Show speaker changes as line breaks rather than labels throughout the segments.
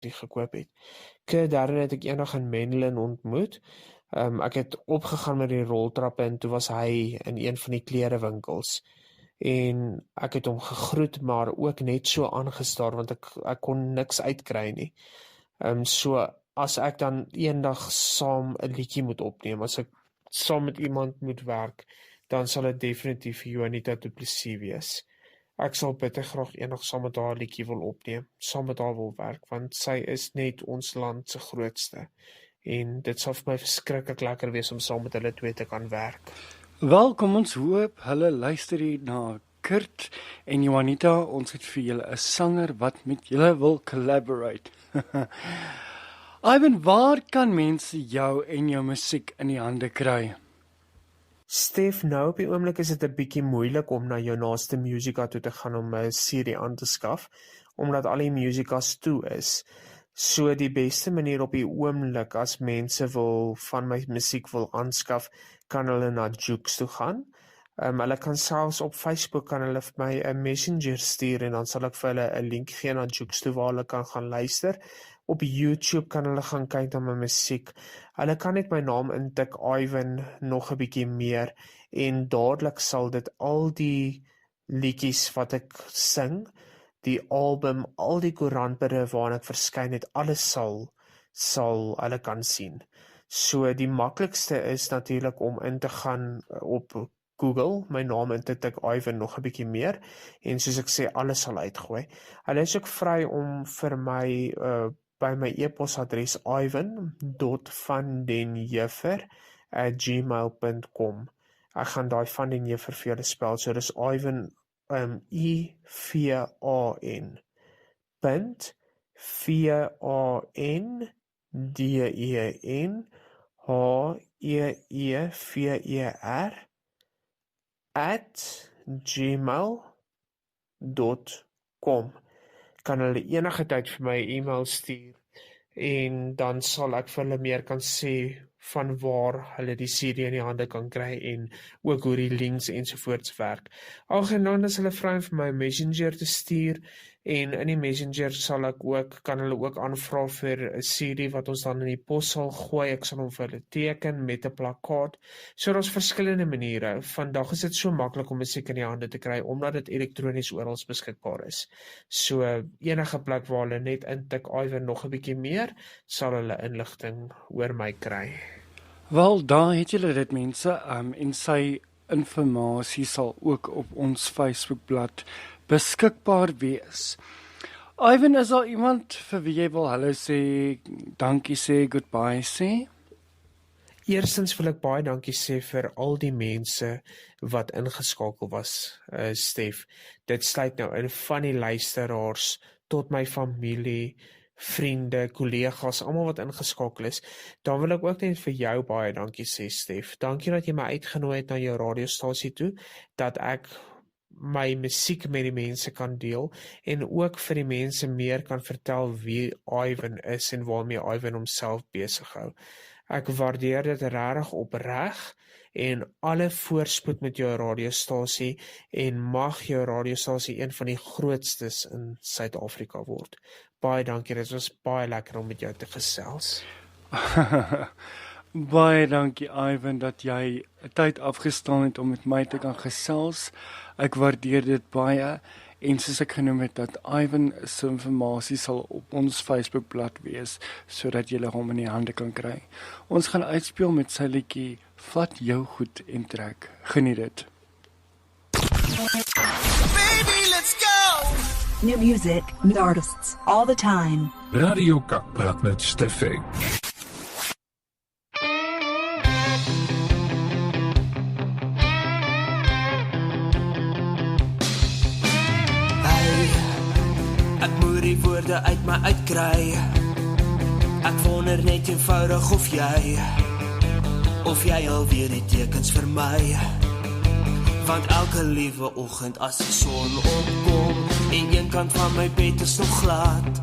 die gekoop het. Daarin het ek eendag in Menlyn ontmoet. Ek het opgegaan met die roltrappe en toe was hy in een van die klerewinkels. En ek het hom gegroet, maar ook net so aangestaar, want ek kon niks uitkry nie. So as ek dan eendag saam 'n liedjie moet opneem, as ek saam met iemand moet werk, dan sal dit definitief Juanita Du Plessis wees. Ek sal bitter graag eendag saam met haar 'n liedjie wil opneem, saam met haar wil werk, want sy is net ons land se grootste. En dit sal vir my verskriklik lekker wees om saam met hulle twee te kan werk.
Wel, kom ons hoop hulle luister hier na Kurt en Juanita. Ons het vir julle 'n sanger wat met julle wil collaborate. Ivan, waar kan mense jou en jou musiek in die hande kry?
Stef, nou op die oomblik is dit 'n bietjie moeilik om na jou naaste musika toe te gaan om 'n CD aan te skaf, omdat al die musikas toe is. So die beste manier op die oomblik as mense van my musiek wil aanskaf, kan hulle na Joox toe gaan. Hulle kan selfs op Facebook kan hulle vir my 'n messenger stuur en dan sal ek vir hulle 'n link gee na Joox toe waar hulle kan gaan luister. Op YouTube kan hulle gaan kyk na my musiek. Hulle kan net my naam intik, Ivan, nog 'n bietjie meer, en dadelik sal dit al die liedjies wat ek sing, die album, al die koerantbriewe waarin ek verskyn het, alles sal hulle kan sien. So die maklikste is natuurlik om in te gaan op Google, my naam in te tik, Ivan, nog 'n bietjie meer, en soos ek sê, alles sal uitgooi. Hulle is ook vry om vir my by my e-posadres ivan.vandenjuffer@gmail.com. Ek gaan daai van den Juffer vir julle spel, so dis Ivan, I-V-A-N .VANDENHEEVER @gmail.com. Kan hulle enige tyd vir my 'n e-mail stuur en dan sal ek vir hulle meer kan sê van waar hulle die CD in die hande kan kry en ook hoe die links ensovoorts werk. Algemeen is hulle vry om vir my 'n messenger te stuur en in die messenger kan hulle ook aanvra vir 'n CD wat ons dan in die pos sal gooi. Ek sal hom vir hulle teken met 'n plakkaat. So daar's verskillende maniere. Vandag is dit so maklik om musiek in die hande te kry omdat dit elektronies oral beskikbaar is. So enige plek waar hulle net intik Ivan nog 'n bietjie meer, sal hulle inligting oor my kry.
Wel, daar het julle dit mense, en sy informasie sal ook op ons Facebookblad beskikbaar wees. Ivan, is daar iemand vir wie jy wil hallo sê, dankie sê, goodbye sê?
Eerstens wil ek baie dankie sê vir al die mense wat ingeskakel was, Stef. Dit sluit nou in van die luisteraars tot my familie, vriende, kollegas, almal wat ingeskakel is. Dan wil ek ook net vir jou baie dankie sê, Stef. Dankie dat jy my uitgenooi het na jou radiostasie toe, dat ek my musiek met die mense kan deel en ook vir die mense meer kan vertel wie Ivan is en waarmee Ivan homself besig hou. Ek waardeer dit regtig opreg en alle voorspoed met jou radiostasie en mag jou radiostasie een van die grootstes in Suid-Afrika word. Baie dankie, dit was baie lekker om met jou te gesels.
Baie dankie Ivan dat jy tyd afgestaan het om met my te kan gesels. Ek waardeer dit baie en soos ek genoem het dat Ivan se informasie sal op ons Facebookblad wees sodat jy hom in die hande kan kry. Ons gaan uitspeel met sy liedjie Vat jou goed en trek. Geniet dit.
Baby, let's go!
New music, new artists, all the time.
Radio Kak praat met Stefan.
Ek moet die woorde uit my uitkry. Ek wonder net eenvoudig of jy alweer die tekens vir my. Want elke liewe oggend as die son opkom en een kant van my bed is nog glad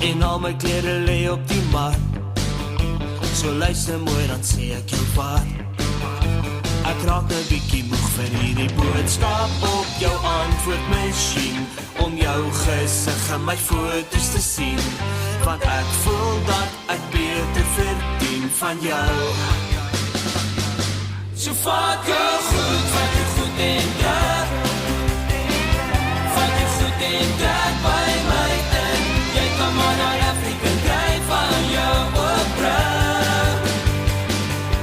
en al my klere lê op die mat. So luister mooi dan sê ek jou wat. Ek raak nou bietjie moeg vir hierdie boodskap op jou antwoordmasjien, om jou gesig en my foto's te sien, want ek voel dat ek beter verdien van jou. So vat jou goed en druk, vat jou goed en druk by my in, jy kan maar naar Afrika kry van jou oopbring.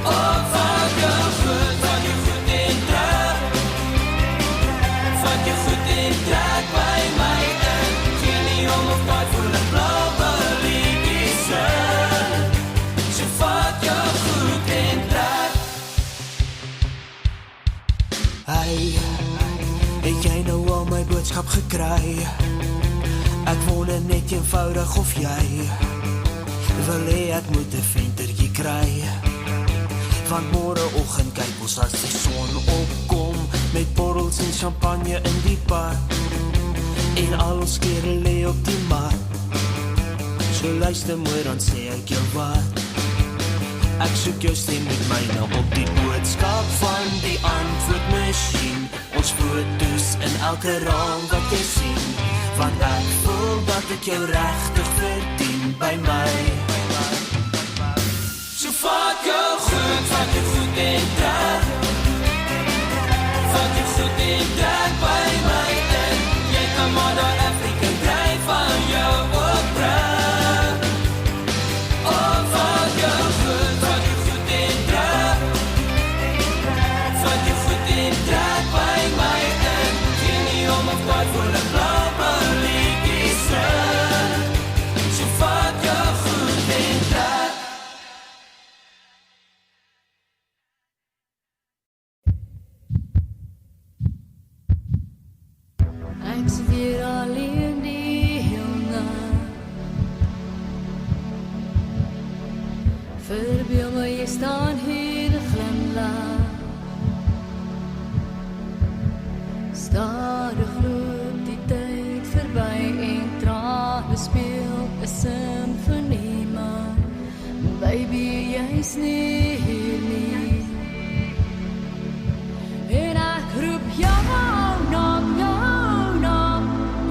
Oh, vat jou goed en druk, vat jou goed en druk by my in, gee nie om of daai voel en blauw beliekies in, so vat jou goed en druk. Hey, het jy nou al my boodskap gekry? Ek wonder net eenvoudig of jy wil hê ek moet 'n ventertjie kry, want môreoggend kyk ons as die son opkom, met borrels en champagne in die pad, en al ons klere lê op die mat. So luister mooi, dan sê ek jou wat, ek soek jou stem met myne op die boodskap van die antwoordmasjien, ons foto's in elke raam wat jy sien, want ek voel dat ek jou regtig verdien by my. So vat jou goed en druk, vat jou goed en druk by my in, jy kan maar naar Afrika kry van jou oopbring. Oh, vat jou goed en druk, vat jou goed en druk by my in, gee nie om of daai voel en blauw beliekies in, so vat jou goed en druk.
Ek's weer alleen die heel nag, verbeel my jy staan hier en glimlach, stadig loop die tyd verby en trane speel 'n simfonie, maar baby jy's nie hier nie, en ek roep jou naam,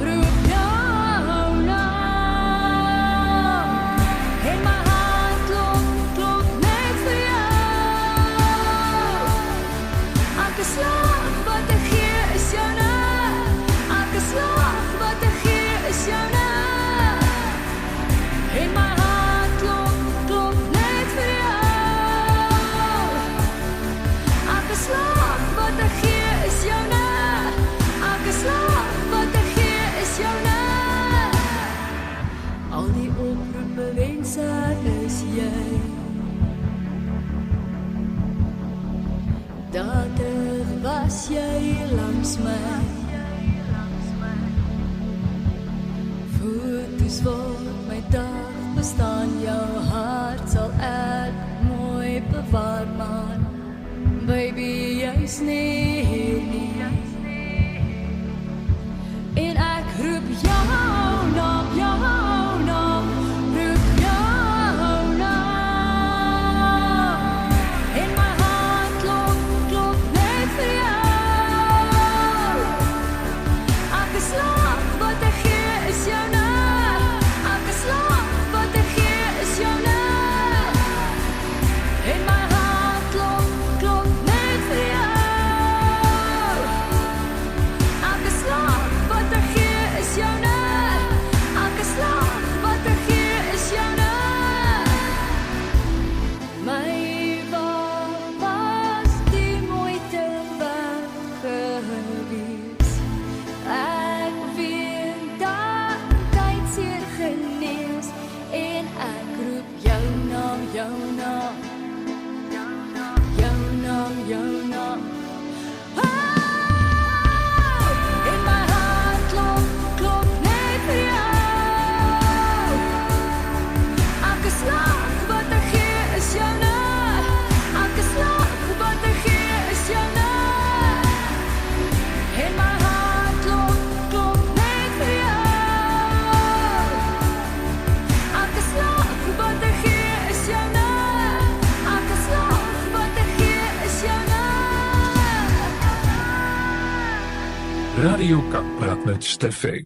roep jou naam, en my hart klop net vir jou, elke slag wat ek gee is joune, elke slag wat ek gee is joune, en my hart klop net vir jou, elke slag wat ek gee is joune, elke slag wat ek gee is joune, al die oproepe wense is jy, datig was jy langs my, foto's word my dag bestaan, jou hart sal ek mooi bewaar, man, baby jy's nie hier nie, en ek roep jou naam, roep jou naam, en my hart klop net vir jou, elke slag wat ek gee is joune, elke slag wat ek gee is joune, en my hart klop net vir jou,
Radio Kakpraat met Stefan.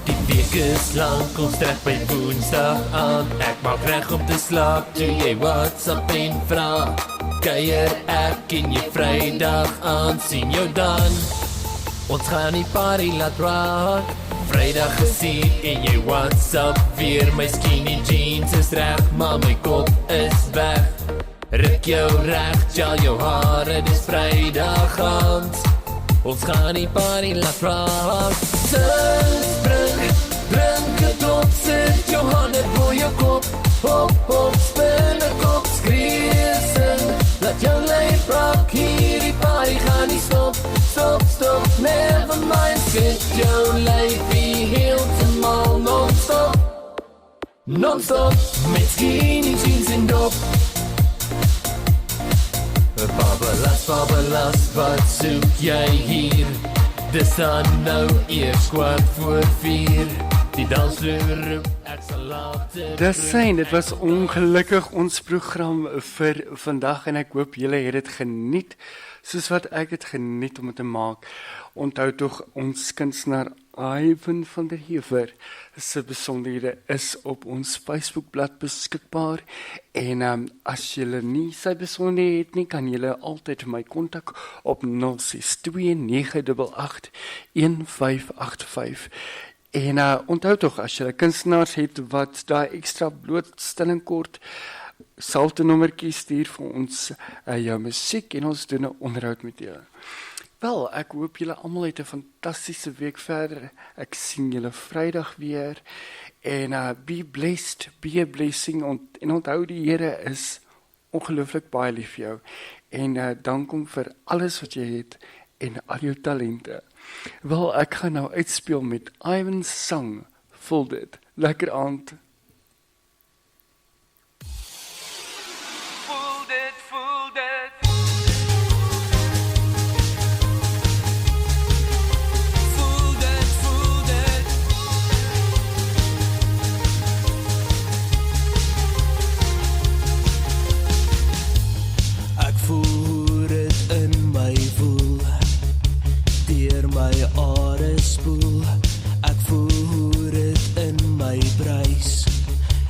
Die week is lang, ons trek by Woensdag aan. Ek maak reg om te slaap, toe jy WhatsApp en vra. Kuier ek en jy Vrydag aan, sien jou dan. Ons gaan die party laat raak. Vrydag gesien en jy WhatsApp weer. My skinny jeans is reg, maar my kop is weg. Ruk jou reg, gel jou hare, dis Vrydag aand. Ons gaan die party laat raak. Spring, drink het op, sit jou hande voor jou kop. Hop, spin 'n kop, skree, sing. Laat jou lyf raak, hierdie party gaan nie stop. Stop, never mind, sit jou lyfie heeltemal non-stop. Non-stop, met skinny jeans en dop. Babbelas, wat soek jy hier? Dis dan nou eers 3:15. Die dansvloer roep, ek sal later.
Dit was ongelukkig ons program vir vandag en ek hoop julle het dit geniet soos wat ek het geniet om het te maak. Onthou tog ons kunstenaar Ivan van der Heever se besonderhede is op ons Facebookblad beskikbaar en as julle nie sy besonderhede het nie, kan julle altyd my kontak op 06298811585. En onthou tog, as julle kunstenaars het wat daai ekstra blootstelling kort, selfde nommertjie stuur vir ons jou musiek en ons doen 'n onderhoud met julle. Wel, ek hoop julle almal het 'n fantastiese week verder. Ek sien julle Vrydag weer en be blessed, be a blessing en onthou die Here is ongelooflik baie lief vir jou en dank hom vir alles wat jy het en al jou talente. Wel, ek gaan nou uitspeel met Ivan's song, Fold It. Lekker aand.
Fold it. Ek voel dit in my woel, deur my are spoel. Ek voel dit in my bruis,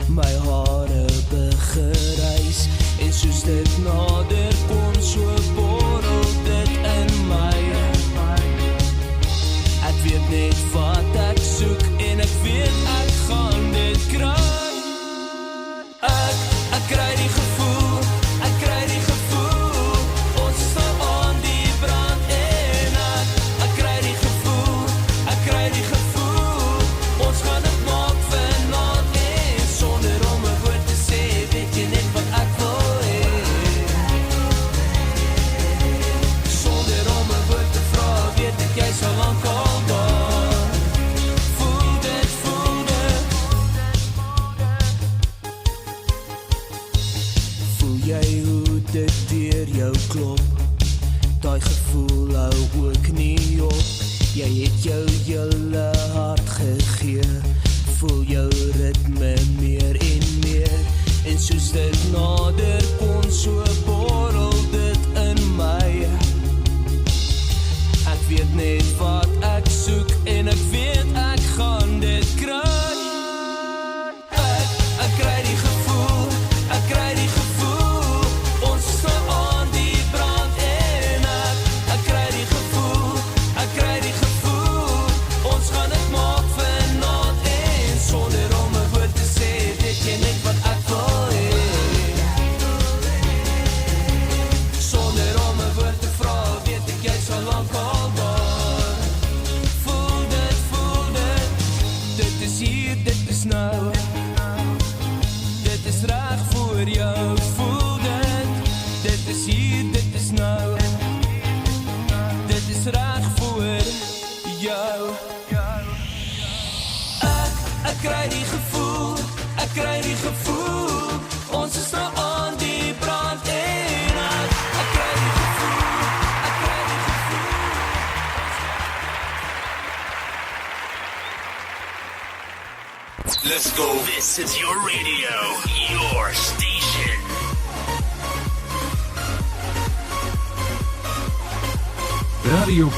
my hare begereis. En soos dit nader kom, so borrel dit in my. Ek weet net wat ek soek en ek weet ek gaan dit kry. Ek kry die gevoel, ons staan aan die brand en ek kry die gevoel, ons gaan dit maak vanaand en sonder om 'n woord te sê, weet jy net wat ek wil hê. Sonder om 'n woord te vra, weet ek jy sal lank al daar. Voel dit. Voel jy hoe dit deur jou klop? Daai gevoel hou ook nie op. Jy het jou hele hart gegee. Voel jou ritme meer en meer. En soos dit nader kom, so borrel dit in my. Ek weet net wat ek soek en ek weet ek gaan dit kry. Ek kry die gevoel, ons staan aan die brand en ek kry die gevoel, ons gaan dit maak vanaand en sonder om 'n woord te sê, weet jy net wat ek wil hê. Sonder om 'n woord te vra, weet ek jy sal lank al daar. Voel dit, dit is hier, dit is nou. Dit is reg voor jou, voel dit. Dit is hier, dit is nou. Dit is reg voor jou. Ek kry die gevoel, ons is nou aan die brand en ek kry die gevoel,
Let's go. This is your radio, your station.
Radio